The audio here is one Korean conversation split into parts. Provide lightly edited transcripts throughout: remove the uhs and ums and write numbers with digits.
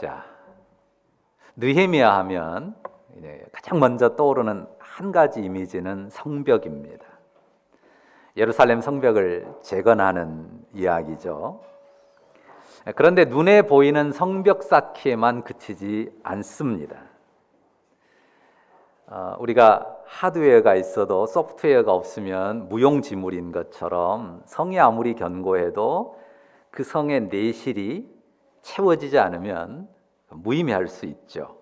자, 느헤미야 하면 가장 먼저 떠오르는 한 가지 이미지는 성벽입니다. 예루살렘 성벽을 재건하는 이야기죠. 그런데 눈에 보이는 성벽 쌓기에만 그치지 않습니다. 우리가 하드웨어가 있어도 소프트웨어가 없으면 무용지물인 것처럼 성이 아무리 견고해도 그 성의 내실이 채워지지 않으면 무의미할 수 있죠.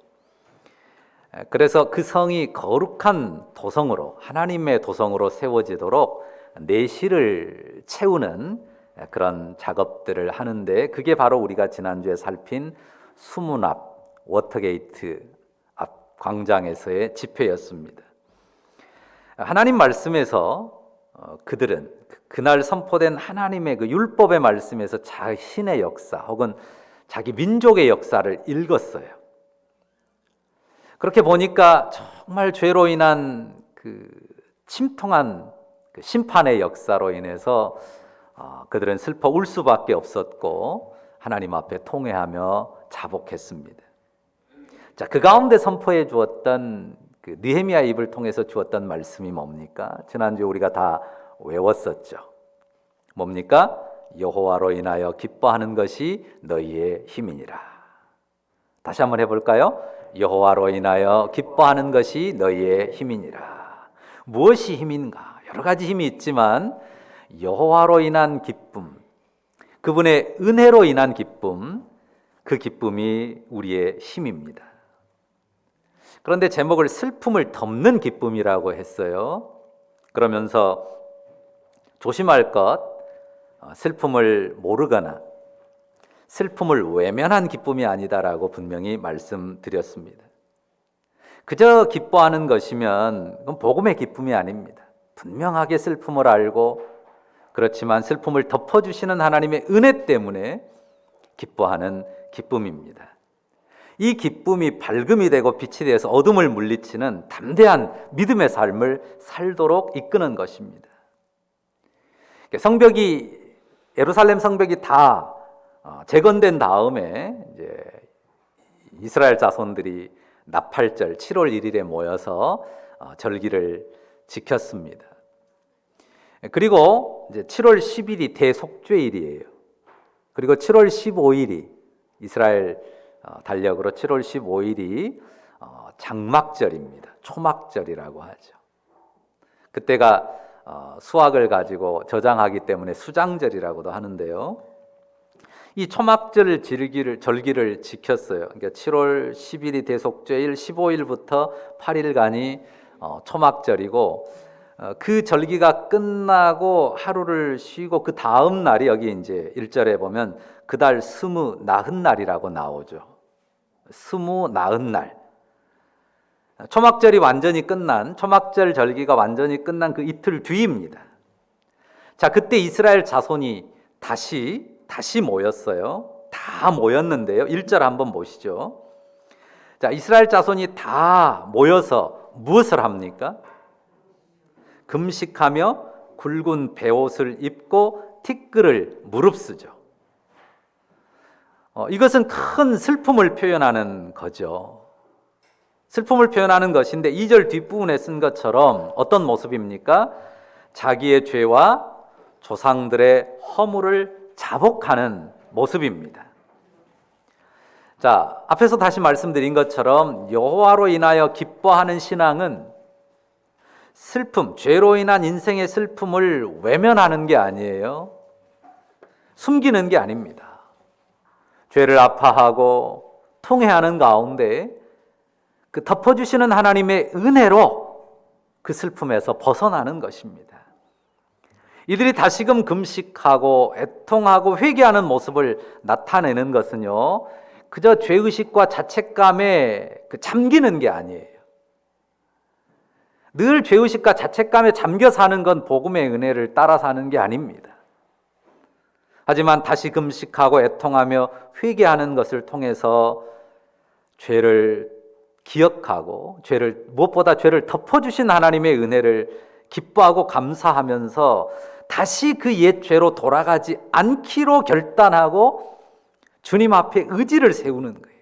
그래서 그 성이 거룩한 도성으로, 하나님의 도성으로 세워지도록 내실을 채우는 그런 작업들을 하는데, 그게 바로 우리가 지난주에 살핀 수문 앞 워터게이트 앞 광장에서의 집회였습니다. 하나님 말씀에서 그들은 그날 선포된 하나님의 그 율법의 말씀에서 자신의 역사 혹은 자기 민족의 역사를 읽었어요. 그렇게 보니까 정말 죄로 인한 그 침통한 그 심판의 역사로 인해서 그들은 슬퍼 울 수밖에 없었고 하나님 앞에 통회하며 자복했습니다. 자, 그 가운데 선포해 주었던 그 느헤미야 입을 통해서 주었던 말씀이 뭡니까? 지난주에 우리가 다 외웠었죠. 뭡니까? 여호와로 인하여 기뻐하는 것이 너희의 힘이니라. 다시 한번 해볼까요? 여호와로 인하여 기뻐하는 것이 너희의 힘이니라. 무엇이 힘인가? 여러 가지 힘이 있지만 여호와로 인한 기쁨, 그분의 은혜로 인한 기쁨, 그 기쁨이 우리의 힘입니다. 그런데 제목을 슬픔을 덮는 기쁨이라고 했어요. 그러면서 조심할 것, 슬픔을 모르거나 슬픔을 외면한 기쁨이 아니다라고 분명히 말씀드렸습니다. 그저 기뻐하는 것이면 그건 복음의 기쁨이 아닙니다. 분명하게 슬픔을 알고, 그렇지만 슬픔을 덮어주시는 하나님의 은혜 때문에 기뻐하는 기쁨입니다. 이 기쁨이 밝음이 되고 빛이 되어서 어둠을 물리치는 담대한 믿음의 삶을 살도록 이끄는 것입니다. 예루살렘 성벽이 다 재건된 다음에 이제 이스라엘 자손들이 나팔절 7월 1일에 모여서 절기를 지켰습니다. 그리고 이제 7월 10일이 대속죄일이에요. 그리고 7월 15일이 이스라엘 달력으로 7월 15일이 장막절입니다. 초막절이라고 하죠. 그때가 수확을 가지고 저장하기 때문에 수장절이라고도 하는데요. 이 초막절 절기를 지켰어요. 그러니까 7월 10일이 대속죄일, 15일부터 8일간이 초막절이고, 그 절기가 끝나고 하루를 쉬고 그 다음 날이 여기 이제 1절에 보면 그달 스무 나흔 날이라고 나오죠. 스무 나흔 날. 초막절 절기가 완전히 끝난 그 이틀 뒤입니다. 자, 그때 이스라엘 자손이 다시 모였어요. 다 모였는데요. 1절 한번 보시죠. 자, 이스라엘 자손이 다 모여서 무엇을 합니까? 금식하며 굵은 베옷을 입고 티끌을 무릅쓰죠. 이것은 큰 슬픔을 표현하는 거죠. 슬픔을 표현하는 것인데 2절 뒷부분에 쓴 것처럼 어떤 모습입니까? 자기의 죄와 조상들의 허물을 자복하는 모습입니다. 자, 앞에서 다시 말씀드린 것처럼 여호와로 인하여 기뻐하는 신앙은 슬픔, 죄로 인한 인생의 슬픔을 외면하는 게 아니에요. 숨기는 게 아닙니다. 죄를 아파하고 통회하는 가운데 그 덮어주시는 하나님의 은혜로 그 슬픔에서 벗어나는 것입니다. 이들이 다시금 금식하고 애통하고 회개하는 모습을 나타내는 것은요, 그저 죄의식과 자책감에 잠기는 게 아니에요. 늘 죄의식과 자책감에 잠겨 사는 건 복음의 은혜를 따라 사는 게 아닙니다. 하지만 다시 금식하고 애통하며 회개하는 것을 통해서 죄를 기억하고 무엇보다 죄를 덮어주신 하나님의 은혜를 기뻐하고 감사하면서 다시 그 옛 죄로 돌아가지 않기로 결단하고 주님 앞에 의지를 세우는 거예요.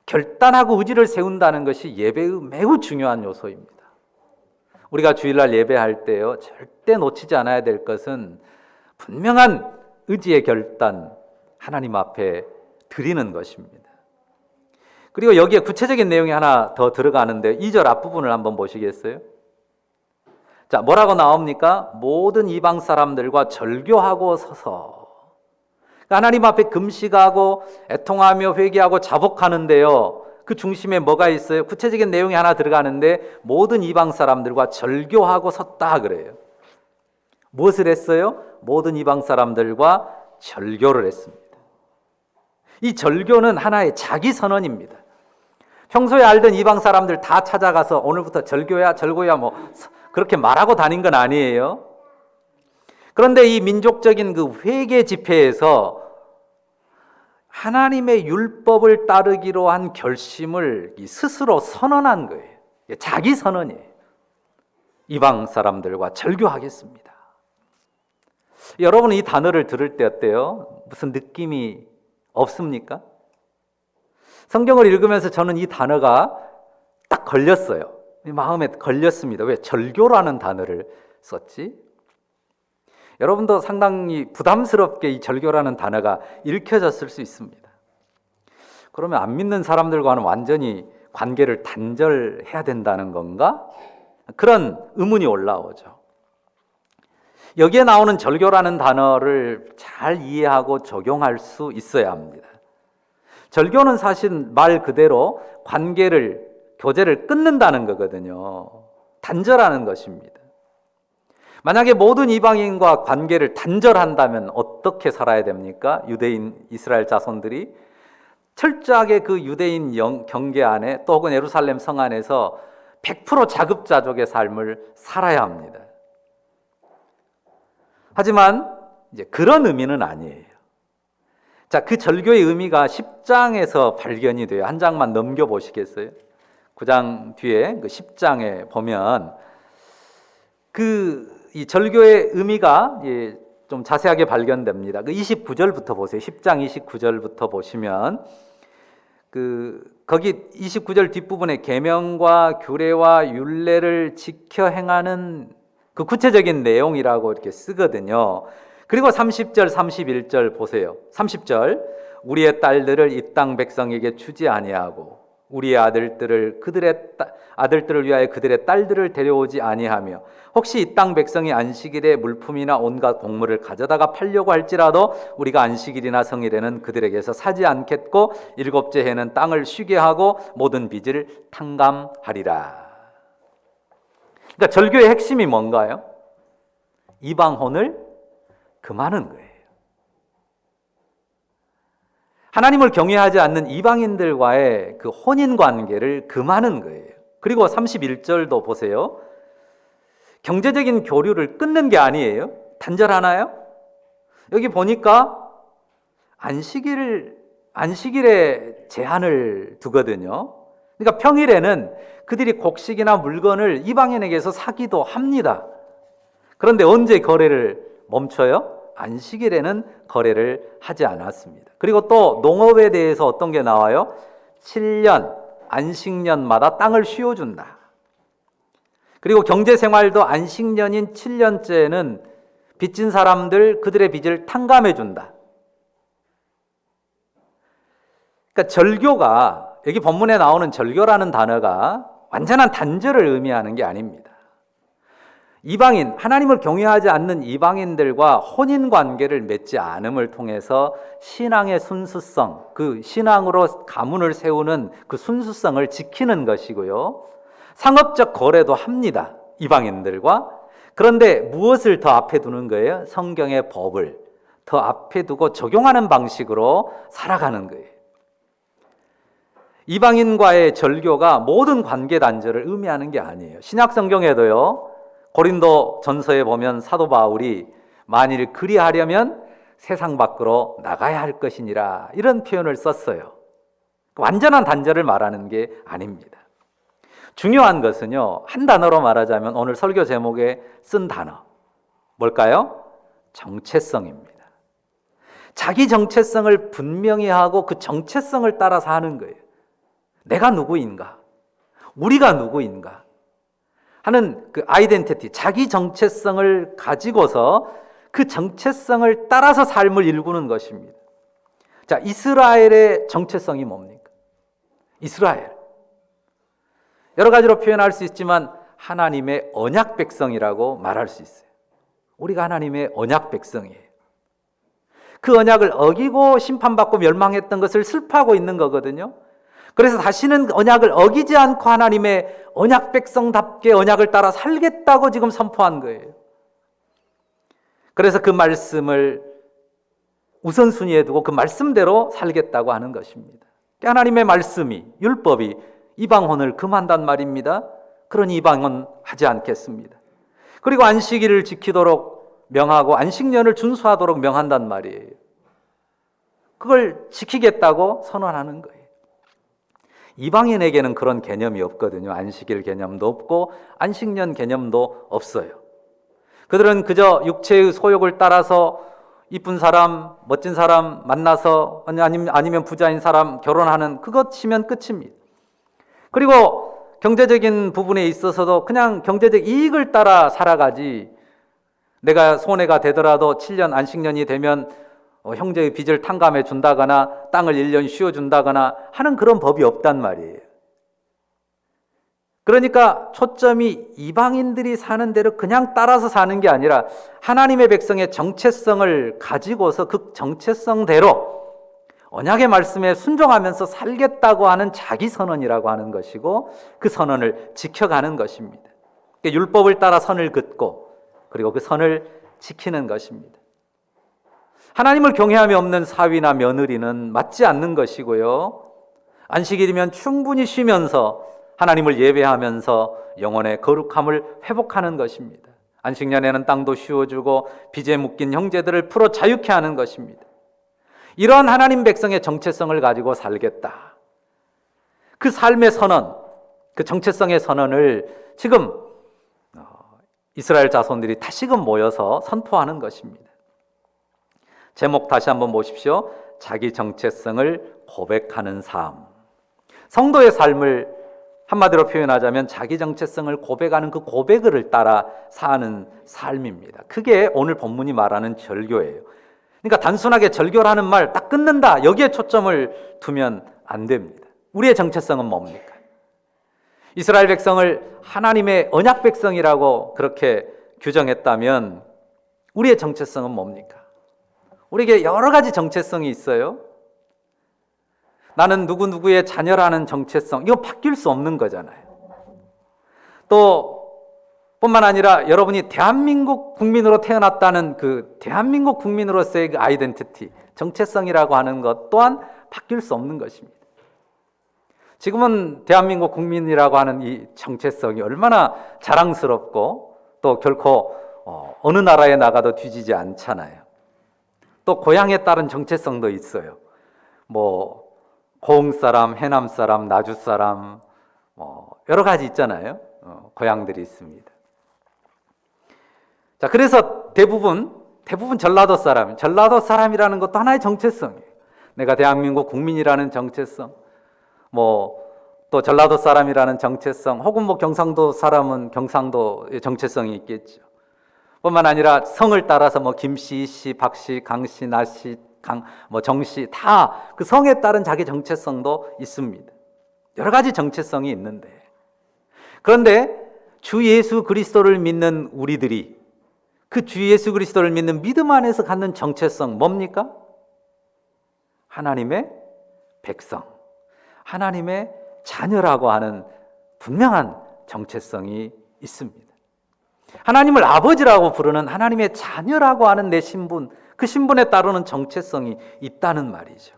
결단하고 의지를 세운다는 것이 예배의 매우 중요한 요소입니다. 우리가 주일날 예배할 때요, 절대 놓치지 않아야 될 것은 분명한 의지의 결단, 하나님 앞에 드리는 것입니다. 그리고 여기에 구체적인 내용이 하나 더 들어가는데 2절 앞부분을 한번 보시겠어요? 자, 뭐라고 나옵니까? 모든 이방 사람들과 절교하고 서서. 하나님 앞에 금식하고 애통하며 회개하고 자복하는데요, 그 중심에 뭐가 있어요? 구체적인 내용이 하나 들어가는데 모든 이방 사람들과 절교하고 섰다 그래요. 무엇을 했어요? 모든 이방 사람들과 절교를 했습니다. 이 절교는 하나의 자기 선언입니다. 평소에 알던 이방 사람들 다 찾아가서 오늘부터 절교야 절고야 뭐 그렇게 말하고 다닌 건 아니에요. 그런데 이 민족적인 그 회개 집회에서 하나님의 율법을 따르기로 한 결심을 스스로 선언한 거예요. 자기 선언이에요. 이방 사람들과 절교하겠습니다. 여러분, 이 단어를 들을 때 어때요? 무슨 느낌이 없습니까? 성경을 읽으면서 저는 이 단어가 딱 걸렸어요. 마음에 걸렸습니다. 왜? 절교라는 단어를 썼지? 여러분도 상당히 부담스럽게 이 절교라는 단어가 읽혀졌을 수 있습니다. 그러면 안 믿는 사람들과는 완전히 관계를 단절해야 된다는 건가? 그런 의문이 올라오죠. 여기에 나오는 절교라는 단어를 잘 이해하고 적용할 수 있어야 합니다. 절교는 사실 말 그대로 관계를, 교제를 끊는다는 거거든요. 단절하는 것입니다. 만약에 모든 이방인과 관계를 단절한다면 어떻게 살아야 됩니까? 유대인 이스라엘 자손들이 철저하게 그 유대인 경계 안에 또 혹은 예루살렘 성 안에서 100% 자급자족의 삶을 살아야 합니다. 하지만 이제 그런 의미는 아니에요. 자, 그 절교의 의미가 10장에서 발견이 돼요. 한 장만 넘겨보시겠어요? 9장 뒤에 그 10장에 보면 이 절교의 의미가 좀 자세하게 발견됩니다. 그 29절부터 보세요. 10장 29절부터 보시면 거기 29절 뒷부분에 계명과 규례와 율례를 지켜 행하는 그 구체적인 내용이라고 이렇게 쓰거든요. 그리고 30절, 31절 보세요. 30절, 우리의 딸들을 이 땅 백성에게 주지 아니하고 우리의 아들들을 위하여 그들의 딸들을 데려오지 아니하며 혹시 이 땅 백성이 안식일에 물품이나 온갖 곡물을 가져다가 팔려고 할지라도 우리가 안식일이나 성일에는 그들에게서 사지 않겠고 일곱째 해는 땅을 쉬게 하고 모든 빚을 탕감하리라. 그러니까 절교의 핵심이 뭔가요? 이방혼을 금하는 거예요. 하나님을 경외하지 않는 이방인들과의 그 혼인 관계를 금하는 거예요. 그리고 31절도 보세요. 경제적인 교류를 끊는 게 아니에요. 단절하나요? 여기 보니까 안식일에 제한을 두거든요. 그러니까 평일에는 그들이 곡식이나 물건을 이방인에게서 사기도 합니다. 그런데 언제 거래를 멈춰요? 안식일에는 거래를 하지 않았습니다. 그리고 또 농업에 대해서 어떤 게 나와요? 7년, 안식년마다 땅을 쉬어준다. 그리고 경제생활도 안식년인 7년째는 빚진 사람들 그들의 빚을 탕감해준다. 그러니까 절교가, 여기 본문에 나오는 절교라는 단어가 완전한 단절을 의미하는 게 아닙니다. 이방인, 하나님을 경외하지 않는 이방인들과 혼인관계를 맺지 않음을 통해서 신앙의 순수성, 그 신앙으로 가문을 세우는 그 순수성을 지키는 것이고요. 상업적 거래도 합니다. 이방인들과. 그런데 무엇을 더 앞에 두는 거예요? 성경의 법을 더 앞에 두고 적용하는 방식으로 살아가는 거예요. 이방인과의 절교가 모든 관계 단절을 의미하는 게 아니에요. 신약 성경에도요, 고린도 전서에 보면 사도 바울이 만일 그리하려면 세상 밖으로 나가야 할 것이니라 이런 표현을 썼어요. 완전한 단절을 말하는 게 아닙니다. 중요한 것은요, 한 단어로 말하자면 오늘 설교 제목에 쓴 단어 뭘까요? 정체성입니다. 자기 정체성을 분명히 하고 그 정체성을 따라서 하는 거예요. 내가 누구인가? 우리가 누구인가? 하는 그 아이덴티티, 자기 정체성을 가지고서 그 정체성을 따라서 삶을 일구는 것입니다. 자, 이스라엘의 정체성이 뭡니까? 이스라엘. 여러 가지로 표현할 수 있지만 하나님의 언약 백성이라고 말할 수 있어요. 우리가 하나님의 언약 백성이에요. 그 언약을 어기고 심판받고 멸망했던 것을 슬퍼하고 있는 거거든요. 그래서 다시는 언약을 어기지 않고 하나님의 언약 백성답게 언약을 따라 살겠다고 지금 선포한 거예요. 그래서 그 말씀을 우선순위에 두고 그 말씀대로 살겠다고 하는 것입니다. 하나님의 말씀이, 율법이 이방혼을 금한단 말입니다. 그러니 이방혼 하지 않겠습니다. 그리고 안식일을 지키도록 명하고 안식년을 준수하도록 명한단 말이에요. 그걸 지키겠다고 선언하는 거예요. 이방인에게는 그런 개념이 없거든요. 안식일 개념도 없고 안식년 개념도 없어요. 그들은 그저 육체의 소욕을 따라서 이쁜 사람, 멋진 사람 만나서 아니면 부자인 사람 결혼하는 그것이면 끝입니다. 그리고 경제적인 부분에 있어서도 그냥 경제적 이익을 따라 살아가지, 내가 손해가 되더라도 7년 안식년이 되면 형제의 빚을 탕감해 준다거나 땅을 1년 쉬어준다거나 하는 그런 법이 없단 말이에요. 그러니까 초점이 이방인들이 사는 대로 그냥 따라서 사는 게 아니라 하나님의 백성의 정체성을 가지고서 그 정체성대로 언약의 말씀에 순종하면서 살겠다고 하는 자기 선언이라고 하는 것이고, 그 선언을 지켜가는 것입니다. 율법을 따라 선을 긋고 그리고 그 선을 지키는 것입니다. 하나님을 경외함이 없는 사위나 며느리는 맞지 않는 것이고요. 안식일이면 충분히 쉬면서 하나님을 예배하면서 영혼의 거룩함을 회복하는 것입니다. 안식년에는 땅도 씌워주고 빚에 묶인 형제들을 풀어 자유케 하는 것입니다. 이러한 하나님 백성의 정체성을 가지고 살겠다. 그 삶의 선언, 그 정체성의 선언을 지금 이스라엘 자손들이 다시금 모여서 선포하는 것입니다. 제목 다시 한번 보십시오. 자기 정체성을 고백하는 삶. 성도의 삶을 한마디로 표현하자면 자기 정체성을 고백하는 그 고백을 따라 사는 삶입니다. 그게 오늘 본문이 말하는 절교예요. 그러니까 단순하게 절교라는 말 딱 끊는다, 여기에 초점을 두면 안 됩니다. 우리의 정체성은 뭡니까? 이스라엘 백성을 하나님의 언약 백성이라고 그렇게 규정했다면 우리의 정체성은 뭡니까? 우리에게 여러 가지 정체성이 있어요. 나는 누구누구의 자녀라는 정체성, 이거 바뀔 수 없는 거잖아요. 또 뿐만 아니라 여러분이 대한민국 국민으로 태어났다는 그 대한민국 국민으로서의 그 아이덴티티, 정체성이라고 하는 것 또한 바뀔 수 없는 것입니다. 지금은 대한민국 국민이라고 하는 이 정체성이 얼마나 자랑스럽고 또 결코 어느 나라에 나가도 뒤지지 않잖아요. 또 고향에 따른 정체성도 있어요. 뭐 고흥 사람, 해남 사람, 나주 사람, 여러 가지 있잖아요. 고향들이 있습니다. 자, 그래서 대부분 전라도 사람이라는 것도 하나의 정체성이에요. 내가 대한민국 국민이라는 정체성, 또 전라도 사람이라는 정체성, 혹은 경상도 사람은 경상도의 정체성이 있겠죠. 뿐만 아니라 성을 따라서 김씨, 이씨, 박씨, 강씨, 나씨, 정씨, 다 그 성에 따른 자기 정체성도 있습니다. 여러 가지 정체성이 있는데, 그런데 주 예수 그리스도를 믿는 우리들이 그 주 예수 그리스도를 믿는 믿음 안에서 갖는 정체성 뭡니까? 하나님의 백성, 하나님의 자녀라고 하는 분명한 정체성이 있습니다. 하나님을 아버지라고 부르는 하나님의 자녀라고 하는 내 신분, 그 신분에 따르는 정체성이 있다는 말이죠.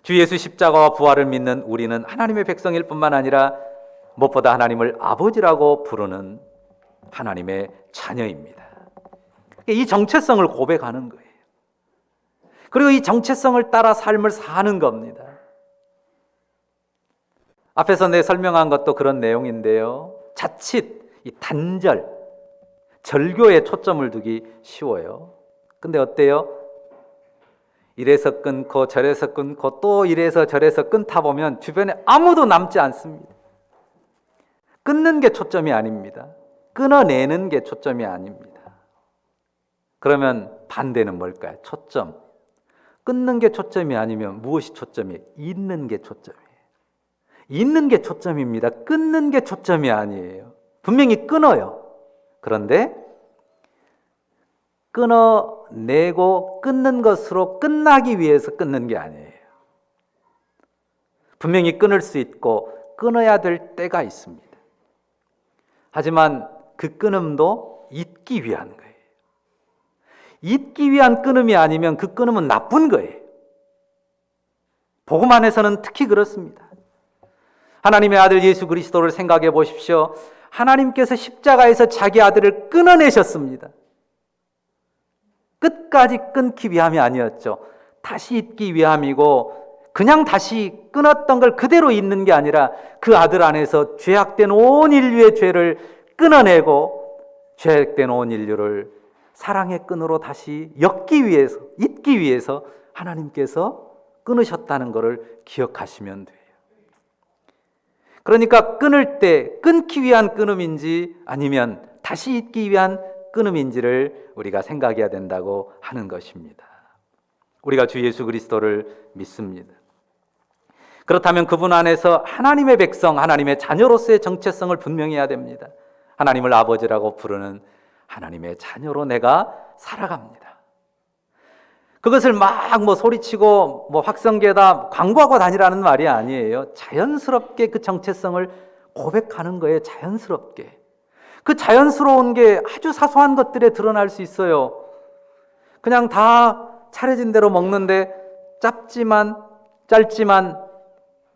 주 예수 십자가와 부활을 믿는 우리는 하나님의 백성일 뿐만 아니라 무엇보다 하나님을 아버지라고 부르는 하나님의 자녀입니다. 이 정체성을 고백하는 거예요. 그리고 이 정체성을 따라 삶을 사는 겁니다. 앞에서 설명한 것도 그런 내용인데요. 자칫 이 단절, 절교에 초점을 두기 쉬워요. 근데 어때요? 이래서 끊고 저래서 끊고 또 이래서 저래서 끊다 보면 주변에 아무도 남지 않습니다. 끊는 게 초점이 아닙니다. 끊어내는 게 초점이 아닙니다. 그러면 반대는 뭘까요? 초점. 끊는 게 초점이 아니면 무엇이 초점이에요? 잇는 게 초점이에요. 잇는 게 초점입니다. 끊는 게 초점이 아니에요. 분명히 끊어요. 그런데 끊어내고 끊는 것으로 끝나기 위해서 끊는 게 아니에요. 분명히 끊을 수 있고 끊어야 될 때가 있습니다. 하지만 그 끊음도 잇기 위한 거예요. 잇기 위한 끊음이 아니면 그 끊음은 나쁜 거예요. 복음 안에서는 특히 그렇습니다. 하나님의 아들 예수 그리스도를 생각해 보십시오. 하나님께서 십자가에서 자기 아들을 끊어내셨습니다. 끝까지 끊기 위함이 아니었죠. 다시 잇기 위함이고, 그냥 다시 끊었던 걸 그대로 잇는 게 아니라 그 아들 안에서 죄악된 온 인류의 죄를 끊어내고 죄악된 온 인류를 사랑의 끈으로 다시 엮기 위해서, 잇기 위해서 하나님께서 끊으셨다는 것을 기억하시면 돼요. 그러니까 끊을 때 끊기 위한 끊음인지 아니면 다시 잇기 위한 끊음인지를 우리가 생각해야 된다고 하는 것입니다. 우리가 주 예수 그리스도를 믿습니다. 그렇다면 그분 안에서 하나님의 백성, 하나님의 자녀로서의 정체성을 분명히 해야 됩니다. 하나님을 아버지라고 부르는 하나님의 자녀로 내가 살아갑니다. 그것을 막 소리치고 확성기에다 광고하고 다니라는 말이 아니에요. 자연스럽게 그 정체성을 고백하는 거예요. 자연스럽게. 그 자연스러운 게 아주 사소한 것들에 드러날 수 있어요. 그냥 다 차려진 대로 먹는데 짧지만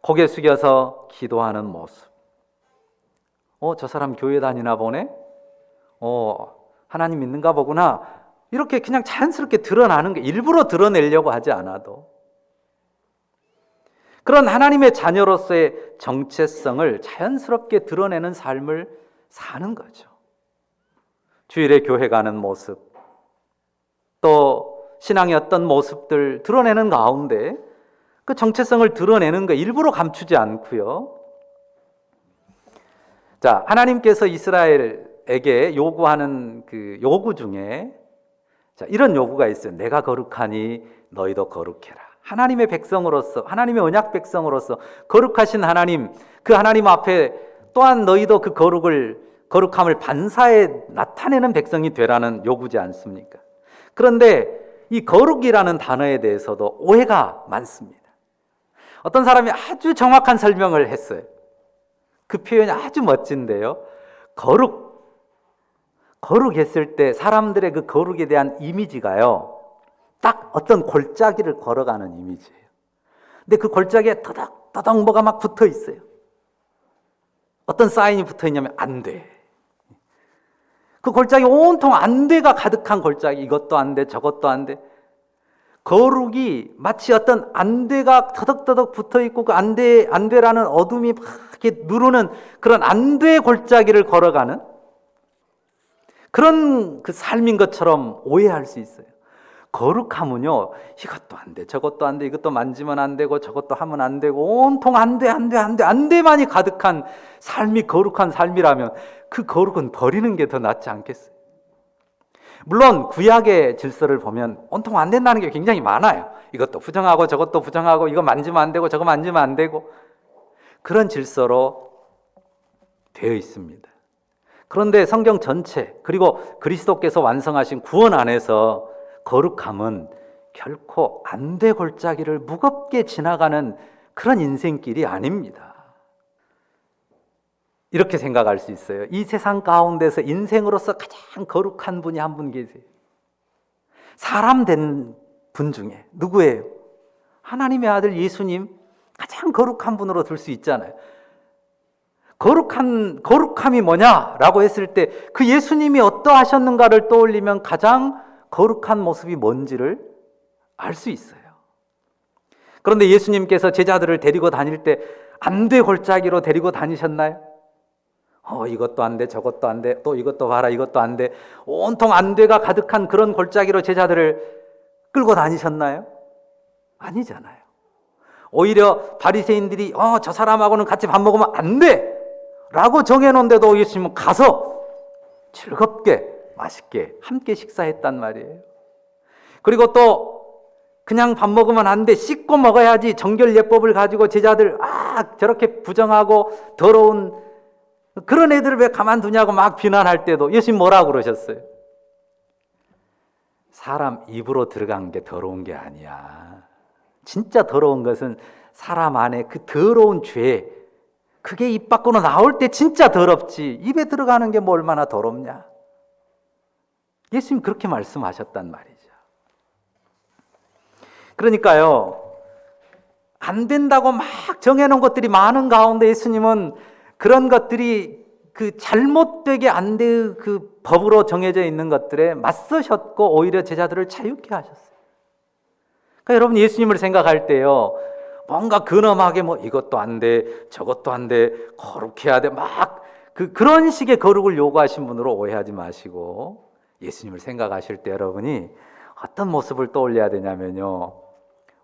고개 숙여서 기도하는 모습. 저 사람 교회 다니나 보네? 하나님 믿는가 보구나. 이렇게 그냥 자연스럽게 드러나는 게, 일부러 드러내려고 하지 않아도. 그런 하나님의 자녀로서의 정체성을 자연스럽게 드러내는 삶을 사는 거죠. 주일에 교회 가는 모습, 또 신앙의 어떤 모습들 드러내는 가운데 그 정체성을 드러내는 거 일부러 감추지 않고요. 자, 하나님께서 이스라엘에게 요구하는 그 요구 중에 이런 요구가 있어요. 내가 거룩하니 너희도 거룩해라. 하나님의 백성으로서, 하나님의 언약 백성으로서 거룩하신 하나님, 그 하나님 앞에 또한 너희도 그 거룩함을 반사해 나타내는 백성이 되라는 요구지 않습니까? 그런데 이 거룩이라는 단어에 대해서도 오해가 많습니다. 어떤 사람이 아주 정확한 설명을 했어요. 그 표현이 아주 멋진데요. 거룩했을 때 사람들의 그 거룩에 대한 이미지가요, 딱 어떤 골짜기를 걸어가는 이미지예요. 근데 그 골짜기에 더덕더덕 뭐가 막 붙어 있어요. 어떤 사인이 붙어 있냐면 안 돼. 그 골짜기 온통 안 돼가 가득한 골짜기. 이것도 안 돼, 저것도 안 돼. 거룩이 마치 어떤 안 돼가 더덕더덕 붙어 있고 그 안 돼라는 어둠이 막 이렇게 누르는 그런 안 돼 골짜기를 걸어가는 그런 그 삶인 것처럼 오해할 수 있어요. 거룩함은요, 이것도 안 돼, 저것도 안 돼, 이것도 만지면 안 되고 저것도 하면 안 되고 온통 안 돼만이 가득한 삶이 거룩한 삶이라면 그 거룩은 버리는 게 더 낫지 않겠어요? 물론 구약의 질서를 보면 온통 안 된다는 게 굉장히 많아요. 이것도 부정하고 저것도 부정하고 이거 만지면 안 되고 저거 만지면 안 되고 그런 질서로 되어 있습니다. 그런데 성경 전체, 그리고 그리스도께서 완성하신 구원 안에서 거룩함은 결코 안 돼 골짜기를 무겁게 지나가는 그런 인생길이 아닙니다. 이렇게 생각할 수 있어요. 이 세상 가운데서 인생으로서 가장 거룩한 분이 한 분 계세요. 사람 된 분 중에 누구예요? 하나님의 아들 예수님, 가장 거룩한 분으로 들 수 있잖아요. 거룩함이 뭐냐라고 했을 때 그 예수님이 어떠하셨는가를 떠올리면 가장 거룩한 모습이 뭔지를 알 수 있어요. 그런데 예수님께서 제자들을 데리고 다닐 때 안 돼 골짜기로 데리고 다니셨나요? 이것도 안 돼, 저것도 안 돼, 또 이것도 봐라, 이것도 안 돼. 온통 안 돼가 가득한 그런 골짜기로 제자들을 끌고 다니셨나요? 아니잖아요. 오히려 바리새인들이 저 사람하고는 같이 밥 먹으면 안 돼! 라고 정해놓은데도 예수님은 가서 즐겁게 맛있게 함께 식사했단 말이에요. 그리고 또 그냥 밥 먹으면 안 돼, 씻고 먹어야지 정결예법을 가지고 제자들 저렇게 부정하고 더러운 그런 애들을 왜 가만두냐고 막 비난할 때도 예수님 뭐라고 그러셨어요? 사람 입으로 들어간 게 더러운 게 아니야. 진짜 더러운 것은 사람 안에 그 더러운 죄, 그게 입 밖으로 나올 때 진짜 더럽지, 입에 들어가는 게 뭐 얼마나 더럽냐. 예수님 그렇게 말씀하셨단 말이죠. 그러니까요, 안 된다고 막 정해놓은 것들이 많은 가운데 예수님은 그런 것들이 그 잘못되게 안 될 그 법으로 정해져 있는 것들에 맞서셨고 오히려 제자들을 자유케 하셨어요. 그러니까 여러분, 예수님을 생각할 때요, 뭔가 근엄하게 뭐 이것도 안 돼, 저것도 안 돼, 거룩해야 돼, 막 그런 식의 거룩을 요구하신 분으로 오해하지 마시고 예수님을 생각하실 때 여러분이 어떤 모습을 떠올려야 되냐면요,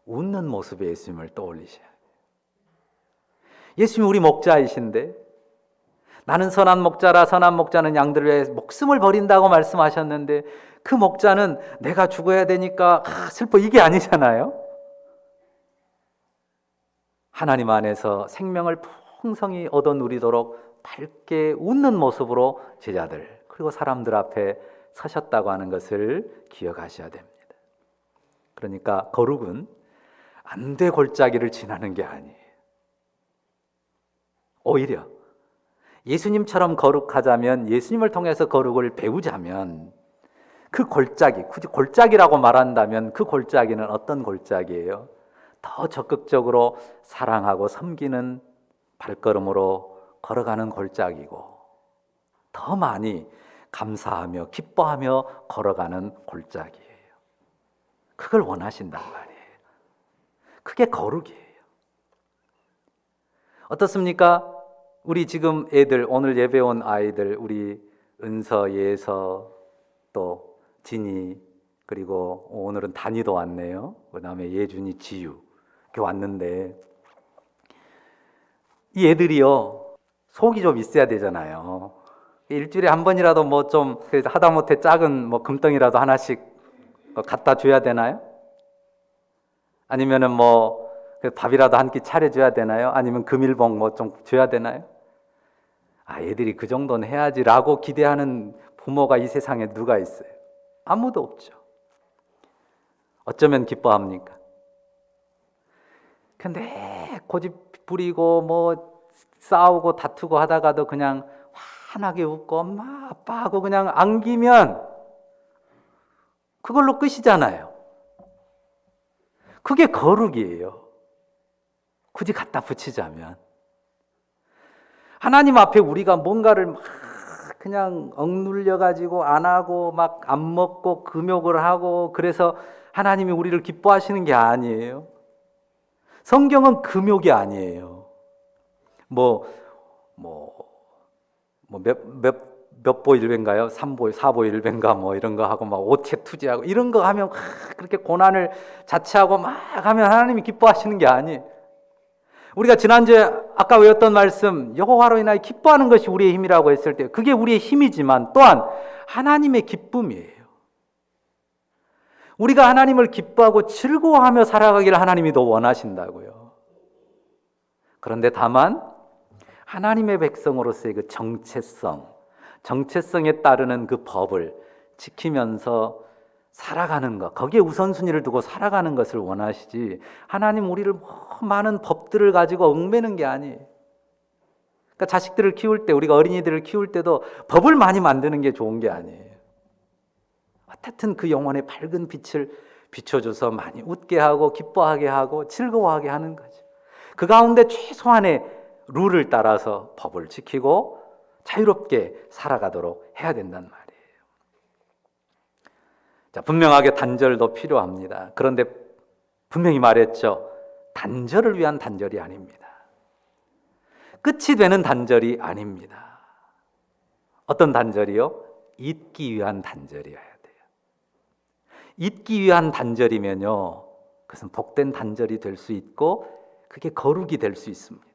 웃는 모습의 예수님을 떠올리셔야 돼요. 예수님이 우리 목자이신데, 나는 선한 목자라 선한 목자는 양들을 위해 목숨을 버린다고 말씀하셨는데, 그 목자는 내가 죽어야 되니까 슬퍼, 이게 아니잖아요. 하나님 안에서 생명을 풍성히 얻어 누리도록 밝게 웃는 모습으로 제자들 그리고 사람들 앞에 서셨다고 하는 것을 기억하셔야 됩니다. 그러니까 거룩은 안돼 골짜기를 지나는 게 아니에요. 오히려 예수님처럼 거룩하자면, 예수님을 통해서 거룩을 배우자면 그 골짜기, 굳이 골짜기라고 말한다면 그 골짜기는 어떤 골짜기예요? 더 적극적으로 사랑하고 섬기는 발걸음으로 걸어가는 골짜기고, 더 많이 감사하며 기뻐하며 걸어가는 골짜기예요. 그걸 원하신단 말이에요. 그게 거룩이에요. 어떻습니까? 우리 지금 애들, 오늘 예배 온 아이들, 우리 은서, 예서, 또 진이, 그리고 오늘은 단이도 왔네요. 그 다음에 예준이, 지유 이렇게 왔는데, 이 애들이요, 속이 좀 있어야 되잖아요. 일주일에 한 번이라도 뭐 좀 하다못해 작은 뭐 금덩이라도 하나씩 갖다 줘야 되나요? 아니면은 뭐 밥이라도 한 끼 차려줘야 되나요? 아니면 금일봉 뭐 좀 줘야 되나요? 애들이 그 정도는 해야지라고 기대하는 부모가 이 세상에 누가 있어요? 아무도 없죠. 어쩌면 기뻐합니까? 근데 고집 부리고 뭐 싸우고 다투고 하다가도 그냥 환하게 웃고 엄마 아빠 하고 그냥 안기면 그걸로 끝이잖아요. 그게 거룩이에요. 굳이 갖다 붙이자면. 하나님 앞에 우리가 뭔가를 막 그냥 억눌려 가지고 안 하고 막 안 먹고 금욕을 하고 그래서 하나님이 우리를 기뻐하시는 게 아니에요. 성경은 금욕이 아니에요. 몇 보일배인가요? 3보, 4보일배인가 뭐 이런 거 하고 막 오체 투지하고 이런 거 하면 그렇게 고난을 자체하고 막 하면 하나님이 기뻐하시는 게 아니에요. 우리가 지난주에 아까 외웠던 말씀, 여호와로 인하여 기뻐하는 것이 우리의 힘이라고 했을 때 그게 우리의 힘이지만 또한 하나님의 기쁨이에요. 우리가 하나님을 기뻐하고 즐거워하며 살아가기를 하나님이 더 원하신다고요. 그런데 다만 하나님의 백성으로서의 그 정체성에 따르는 그 법을 지키면서 살아가는 것, 거기에 우선순위를 두고 살아가는 것을 원하시지, 하나님 우리를 많은 법들을 가지고 얽매는 게 아니에요. 그러니까 자식들을 키울 때, 우리가 어린이들을 키울 때도 법을 많이 만드는 게 좋은 게 아니에요. 어쨌든 그 영혼의 밝은 빛을 비춰줘서 많이 웃게 하고 기뻐하게 하고 즐거워하게 하는 거죠. 그 가운데 최소한의 룰을 따라서 법을 지키고 자유롭게 살아가도록 해야 된단 말이에요. 자, 분명하게 단절도 필요합니다. 그런데 분명히 말했죠. 단절을 위한 단절이 아닙니다. 끝이 되는 단절이 아닙니다. 어떤 단절이요? 잊기 위한 단절이어야 돼요. 잊기 위한 단절이면요, 그것은 복된 단절이 될 수 있고 그게 거룩이 될 수 있습니다.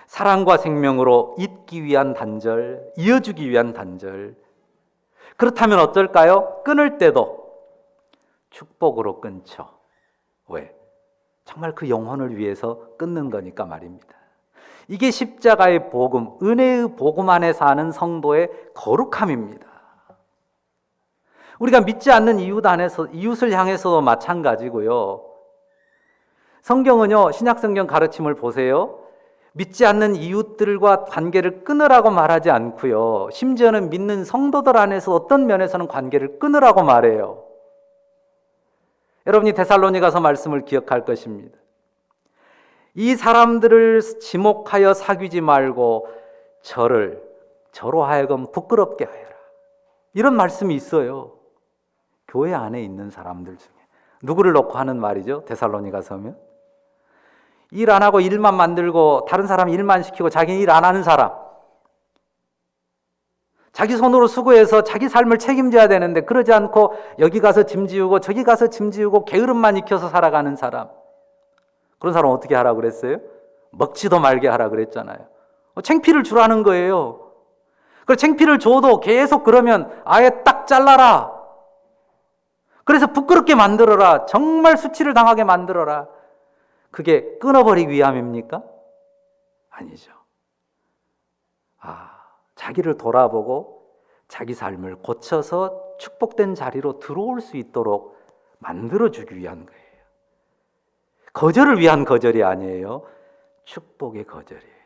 사랑과 생명으로 잇기 위한 단절, 이어주기 위한 단절. 그렇다면 어떨까요? 끊을 때도 축복으로 끊죠. 왜? 정말 그 영혼을 위해서 끊는 거니까 말입니다. 이게 십자가의 복음, 은혜의 복음 안에 사는 성도의 거룩함입니다. 우리가 믿지 않는 이웃을 향해서도 마찬가지고요. 성경은요, 신약성경 가르침을 보세요. 믿지 않는 이웃들과 관계를 끊으라고 말하지 않고요. 심지어는 믿는 성도들 안에서 어떤 면에서는 관계를 끊으라고 말해요. 여러분이 데살로니가서 말씀을 기억할 것입니다. 이 사람들을 지목하여 사귀지 말고 저로 하여금 부끄럽게 하여라. 이런 말씀이 있어요. 교회 안에 있는 사람들 중에. 누구를 놓고 하는 말이죠? 데살로니가서면. 일 안 하고 일만 만들고 다른 사람 일만 시키고 자기는 일 안 하는 사람. 자기 손으로 수고해서 자기 삶을 책임져야 되는데 그러지 않고 여기 가서 짐 지우고 저기 가서 짐 지우고 게으름만 익혀서 살아가는 사람. 그런 사람 어떻게 하라고 그랬어요? 먹지도 말게 하라 그랬잖아요. 창피를 주라는 거예요. 그리고 창피를 줘도 계속 그러면 아예 딱 잘라라. 그래서 부끄럽게 만들어라. 정말 수치를 당하게 만들어라. 그게 끊어버리기 위함입니까? 아니죠. 자기를 돌아보고 자기 삶을 고쳐서 축복된 자리로 들어올 수 있도록 만들어주기 위한 거예요. 거절을 위한 거절이 아니에요. 축복의 거절이에요.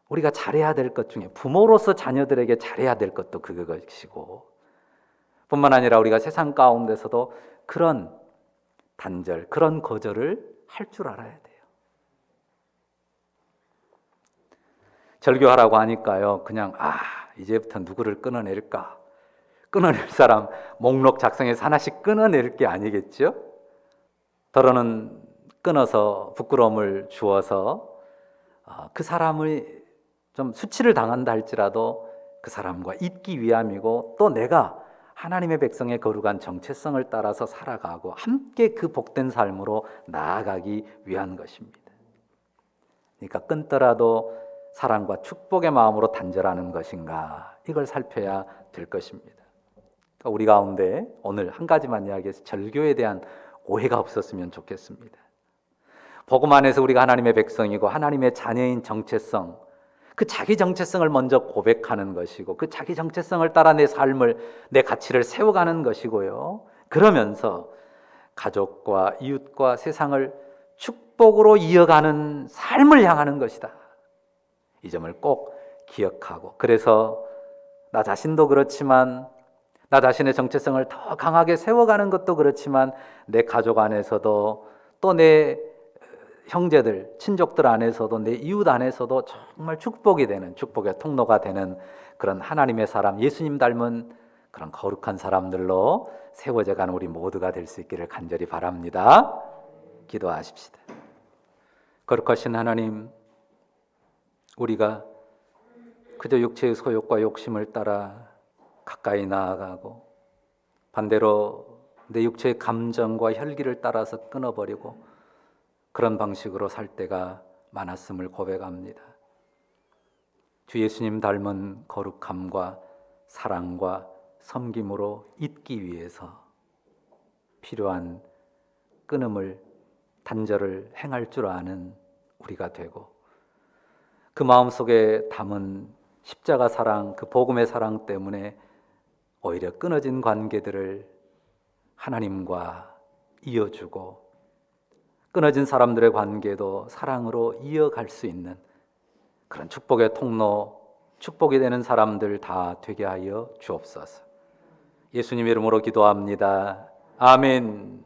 우리가 잘해야 될 것 중에 부모로서 자녀들에게 잘해야 될 것도 그것이고 뿐만 아니라 우리가 세상 가운데서도 그런 단절, 그런 거절을 할 줄 알아야 돼요. 절교하라고 하니까요. 그냥 이제부터 누구를 끊어낼까? 끊어낼 사람 목록 작성해서 하나씩 끊어낼 게 아니겠죠? 더러는 끊어서 부끄러움을 주어서 그 사람을 좀 수치를 당한다 할지라도 그 사람과 있기 위함이고 또 내가 하나님의 백성의 거룩한 정체성을 따라서 살아가고 함께 그 복된 삶으로 나아가기 위한 것입니다. 그러니까 끊더라도 사랑과 축복의 마음으로 단절하는 것인가 이걸 살펴야 될 것입니다. 그러니까 우리 가운데 오늘 한 가지만 이야기해서 절교에 대한 오해가 없었으면 좋겠습니다. 복음 안에서 우리가 하나님의 백성이고 하나님의 자녀인 정체성, 그 자기 정체성을 먼저 고백하는 것이고 그 자기 정체성을 따라 내 삶을, 내 가치를 세워가는 것이고요. 그러면서 가족과 이웃과 세상을 축복으로 이어가는 삶을 향하는 것이다. 이 점을 꼭 기억하고, 그래서 나 자신도 그렇지만 나 자신의 정체성을 더 강하게 세워가는 것도 그렇지만 내 가족 안에서도 또 내 형제들, 친족들 안에서도 내 이웃 안에서도 정말 축복이 되는, 축복의 통로가 되는 그런 하나님의 사람, 예수님 닮은 그런 거룩한 사람들로 세워져가는 우리 모두가 될 수 있기를 간절히 바랍니다. 기도하십시다. 거룩하신 하나님, 우리가 그저 육체의 소욕과 욕심을 따라 가까이 나아가고 반대로 내 육체의 감정과 혈기를 따라서 끊어버리고 그런 방식으로 살 때가 많았음을 고백합니다. 주 예수님 닮은 거룩함과 사랑과 섬김으로 잇기 위해서 필요한 끊음을, 단절을 행할 줄 아는 우리가 되고 그 마음속에 담은 십자가 사랑, 그 복음의 사랑 때문에 오히려 끊어진 관계들을 하나님과 이어주고 끊어진 사람들의 관계도 사랑으로 이어갈 수 있는 그런 축복의 통로, 축복이 되는 사람들 다 되게 하여 주옵소서. 예수님 이름으로 기도합니다. 아멘.